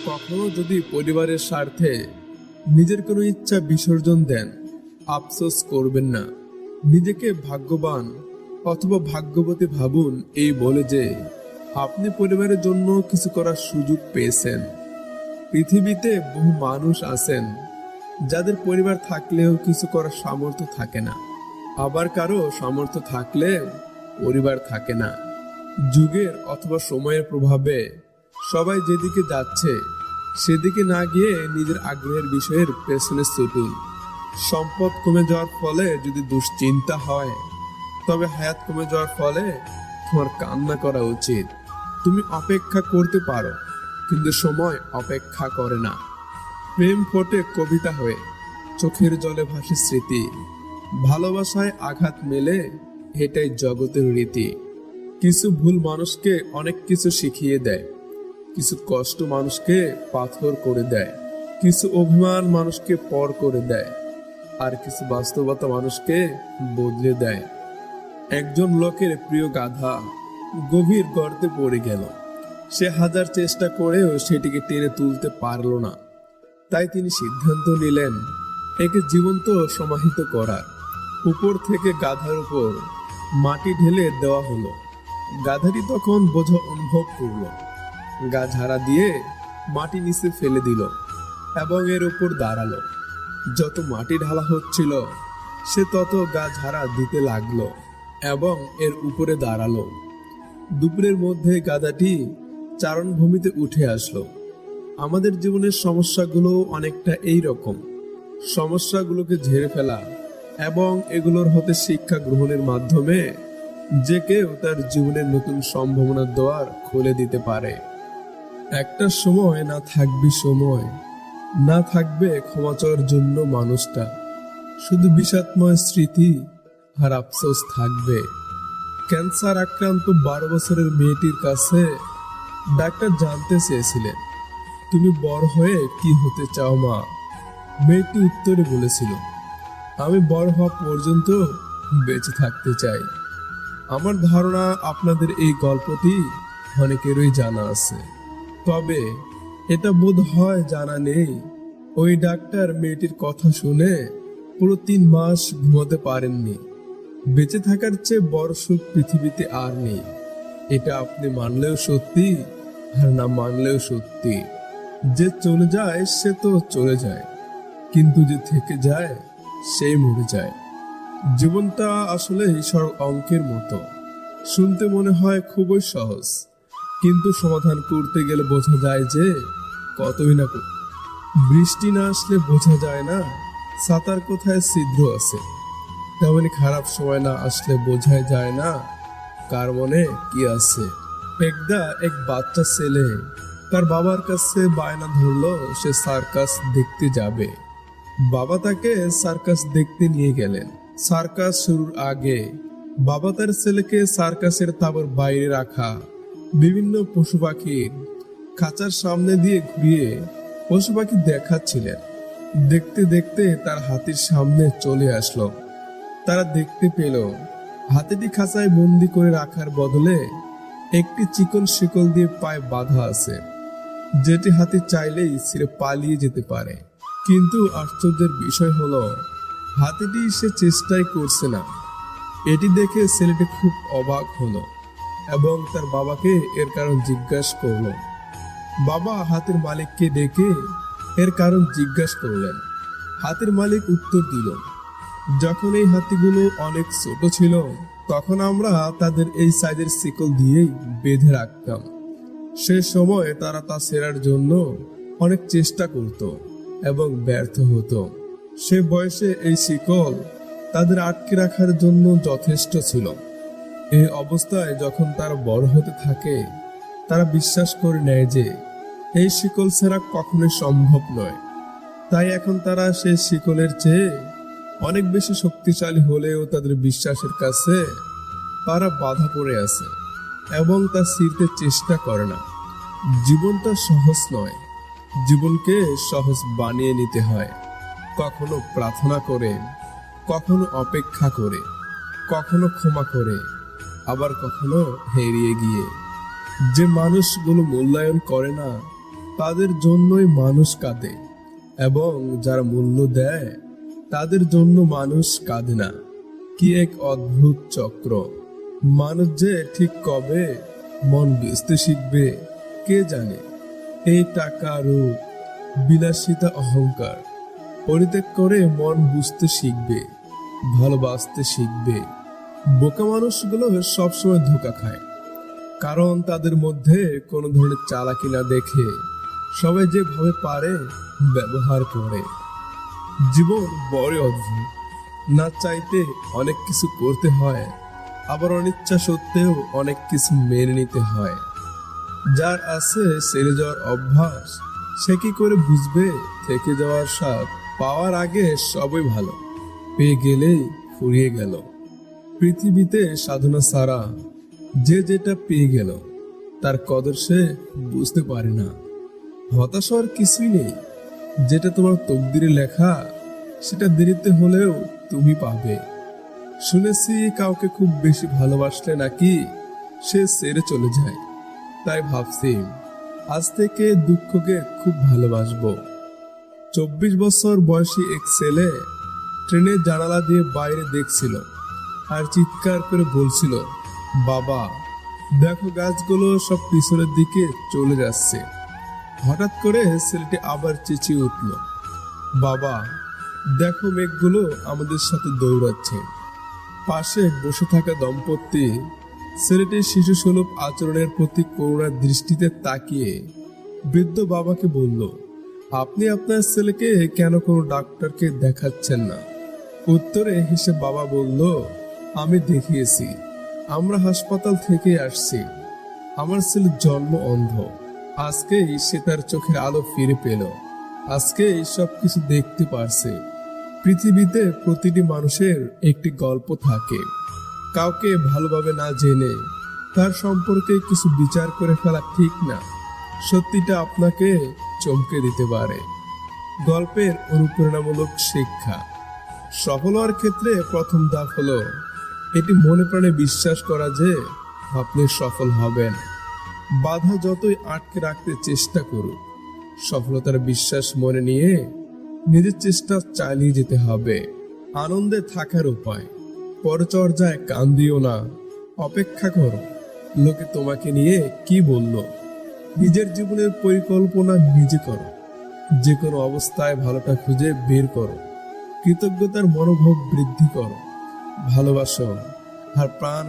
কখনো যদি পরিবারের স্বার্থে নিজের কোনো ইচ্ছা বিসর্জন দেন, আফসোস করবেন না। নিজেকে ভাগ্যবান অথবা ভাগ্যবতী ভাবুন এই বলে যে আপনি পরিবারের জন্য কিছু করার সুযোগ পেয়েছেন। পৃথিবীতে বহু মানুষ আছেন যাদের পরিবার থাকলেও কিছু করার সামর্থ্য থাকে না, আবার কারো সামর্থ্য থাকলে পরিবার থাকে না। যুগের অথবা সময়ের প্রভাবে সবাই যেদিকে যাচ্ছে সেদিকে না গিয়ে নিজের আগ্রহের বিষয়ের পেছনে ছুটুন। সম্পদ কমে যাওয়ার ফলে যদি দুশ্চিন্তা হয়, তবে হায়াত কমে যাওয়ার ফলে তোমার কান্না করা উচিত। তুমি অপেক্ষা করতে পারো, কিন্তু সময় অপেক্ষা করে না। প্রেম ফোটে কবিতা হয়ে, চোখের জলে ভাসে স্মৃতি। ভালোবাসায় আঘাত মেলে, এটাই জগতের রীতি। কিছু ভুল মানুষকে অনেক কিছু শিখিয়ে দেয়, কিছু কষ্ট মানুষকে পাথর করে দেয়, কিছু অভিমান মানুষকে পর করে দেয়, আর কিছু বাস্তবতা মানুষকে বদলে দেয়। একজন লোকের প্রিয় গাধা গভীর গর্তে পড়ে গেল। সে হাজার চেষ্টা করেও সেটিকে টেনে তুলতে পারল না। তাই তিনি সিদ্ধান্ত নিলেন একে জীবন্ত সমাহিত করার। উপর থেকে গাধার উপর মাটি ঢেলে দেওয়া হলো। গাধাটি তখন বোঝা অনুভব করল। গা ঝাড়া দিয়ে মাটি নিচে ফেলে দিল এবং এর উপর দাঁড়ালো। যত মাটি ঢালা হচ্ছিল সে তত গা ঝাড়া দিতে লাগলো এবং এর উপরে দাঁড়ালো। দুপুরের মধ্যে গাধাটি চারণভূমিতে উঠে আসলো। আমাদের জীবনের সমস্যাগুলো অনেকটা এই রকম। সমস্যাগুলোকে ঝেড়ে ফেলা এবং এগুলোর হতে শিক্ষা গ্রহণের মাধ্যমে যে কেউ তার জীবনের নতুন সম্ভাবনার দ্বার খুলে দিতে পারে। একটা সময় না থাকবে সময়, না থাকবে ক্ষমা চাওয়ার জন্য মানুষটা, শুধু বিষাদময় স্মৃতি আর আফসোস থাকবে। ক্যান্সার আক্রান্ত 12 বছরের মেয়েটির কাছে ডাক্তার জানতে চেয়েছিলেন, তুমি বড় হয়ে কি হতে চাও মা? মেয়েটি উত্তরে বলেছিল, আমি বড় হওয়া পর্যন্ত বেঁচে থাকতে চাই। আমার ধারণা আপনাদের এই গল্পটি অনেকেরই জানা আছে, তবে এটা বোধ হয় জানা নেই ওই ডাক্তার মেয়েটির কথা শুনে পুরো 3 মাস ঘুমাতে পারেননি। বেঁচে থাকার চেয়ে বড় সুখ পৃথিবীতে আর নেই। এটা আপনি মানলেও সত্যি আর না মানলেও সত্যি। যে চলে যায় সে তো চলে যায়, কিন্তু যে থেকে যায় সেই মরে যায়। জীবনটা আসলে সরল অঙ্কের মতো। শুনতে মনে হয় খুবই সহজ, কিন্তু সমাধান করতে গেলে বোঝা যায় যে কতই না। বৃষ্টি না আসলে বোঝা যায় না ছাতার কোথায় ছিদ্র আছে, তেমনি খারাপ সময় না আসলে বোঝা যায় না কার মনে কি আছে। একদা এক বাচ্চা ছেলে তার বাবার কাছে বায়না ধরলো সে সার্কাস দেখতে যাবে। বাবা তাকে সার্কাস দেখতে নিয়ে গেলেন। সার্কাস শুরুর আগে বাবা তার ছেলেকে সার্কাসের তাঁবুর বাইরে রাখা বিভিন্ন পশু পাখির খাঁচার সামনে দিয়ে ঘুরিয়ে পশু পাখি দেখাচ্ছিলেন। দেখতে দেখতে তার হাতির সামনে চলে আসলো। তারা দেখতে পেল হাতিটি খাঁচায় বন্দি করে রাখার বদলে একটি চিকন শিকল দিয়ে পায়ে বাঁধা আছে, যেটি হাতি চাইলেই ছিঁড়ে পালিয়ে যেতে পারে। কিন্তু আশ্চর্যের বিষয় হলো হাতিটি সে চেষ্টাই করছে না। এটি দেখে ছেলেটি খুব অবাক হলো এবং তার বাবাকে এর কারণ জিজ্ঞাসা করলো। বাবা হাতির মালিককে ডেকে এর কারণ জিজ্ঞাসা করলেন। হাতির মালিক উত্তর দিল, যখন এই হাতিগুলো অনেক ছোট ছিল তখন আমরা তাদের এই সাইজের শিকল দিয়েই বেঁধে রাখতাম। সে সময় তারা তা ছেড়ার জন্য অনেক চেষ্টা করত এবং ব্যর্থ হতো। সে বয়সে এই শিকল তাদের আটকে রাখার জন্য যথেষ্ট ছিল। এই অবস্থায় যখন তারা বড় হতে থাকে তারা বিশ্বাস করে নেয় যে এই শিকল ছাড়া কখনোই সম্ভব নয়। তাই এখন তারা সেই শিকলের চেয়ে অনেক বেশি শক্তিশালী হলেও তাদের বিশ্বাসের কাছে তারা বাধা পড়ে আছে এবং তা ছিঁড়তে চেষ্টা করে না। জীবনটা সহজ নয়, জীবনকে সহজ বানিয়ে নিতে হয়। কখনো প্রার্থনা করে, কখনো অপেক্ষা করে, কখনো ক্ষমা করে, আবার কখনো হেরিয়ে গিয়ে। যে মানুষগুলো মূল্যায়ন করে না তাদের জন্যই মানুষ কাঁদে, এবং যারা মূল্য দেয় তাদের জন্য মানুষ কাঁদে না। কি এক অদ্ভুত চক্র! মানুষ যে ঠিক কবে মন বুঝতে শিখবে কে জানে। এই টাকা, রূপ, বিলাসিতা, অহংকার পরিত্যাগ করে মন বুঝতে শিখবে, ভালোবাসতে শিখবে। বোকা মানুষগুলো সবসময় ধোঁকা খায়, কারণ তাদের মধ্যে কোনো ধরনের চালাকি না দেখে সবাই যেভাবে পারে ব্যবহার করে। জীবন বড় অদ্ভুত। না চাইতে অনেক কিছু করতে হয়, আবার অনিচ্ছা সত্ত্বেও অনেক কিছু মেনে নিতে হয়। যার আছে ছেড়ে যাওয়ার অভ্যাস, সে কি করে বুঝবে থেকে যাওয়ার স্বাদ? পাওয়ার আগে সবই ভালো, পেয়ে গেলেই ফুরিয়ে গেল। পৃথিবীতে সাধনা ছাড়া যে যেটা পেয়ে গেল তার কদর সে বুঝতে পারে না। হতাশ হওয়ার কিছুই নেই। যেটা তোমার তকদিরে লেখা সেটা দেরিতে হলেও তুমি পাবে। শুনেছি কাউকে খুব বেশি ভালোবাসলে নাকি সে ছেড়ে চলে যায়। তাই ভাবছি আজ থেকে দুঃখকে খুব ভালোবাসবো। 24 বছর বয়সী এক ছেলে ট্রেনের জানালা দিয়ে বাইরে দেখছিল আর চিৎকার করে বলছিল, বাবা দেখো গাছগুলো সব পিছনের দিকে চলে যাচ্ছে। হঠাৎ করে ছেলেটি আবার চেঁচিয়ে উঠল, বাবা দেখো মেঘগুলো আমাদের সাথে দৌড়াচ্ছে। পাশে বসে থাকা দম্পতি ছেলেটির শিশুসুলভ আচরণের প্রতি করুণার দৃষ্টিতে তাকিয়ে বৃদ্ধ বাবাকে বলল, আপনি আপনার ছেলেকে কেন কোনো ডাক্তারকে দেখাচ্ছেন না? উত্তরে হেসে বাবা বলল, আমি দেখিয়েছি, আমরা হাসপাতাল থেকে আসছি। আমার ছেলের জন্ম অন্ধ, আজকেই সে তার চোখের আলো ফিরে পেল, আজকেই সবকিছু দেখতে পারছে। পৃথিবীতে প্রতিটি মানুষের একটি গল্প থাকে। কাউকে ভালোভাবে না জেনে তার সম্পর্কে কিছু বিচার করে ফেলা ঠিক না। সত্যিটা আপনাকে চমকে দিতে পারে। গল্পের অনুপ্রেরণামূলক শিক্ষা। সফল হওয়ার ক্ষেত্রে প্রথম ধাপ হলো এটি মনে প্রাণে বিশ্বাস করা যে আপনি সফল হবেন। বাধা যতই আটকে রাখতে চেষ্টা করুক, সফলতার বিশ্বাস মনে নিয়ে নিজের চেষ্টা চালিয়ে যেতে হবে। আনন্দে থাকার উপায়। পরচর্যায় কান দিও না, অপেক্ষা করো লোকে তোমাকে নিয়ে কি বলল। নিজের জীবনের পরিকল্পনা নিজে করো। যে কোনো অবস্থায় ভালোটা খুঁজে বের করো। কৃতজ্ঞতার মনোভাব বৃদ্ধি করো। ভালোবাসো আর প্রাণ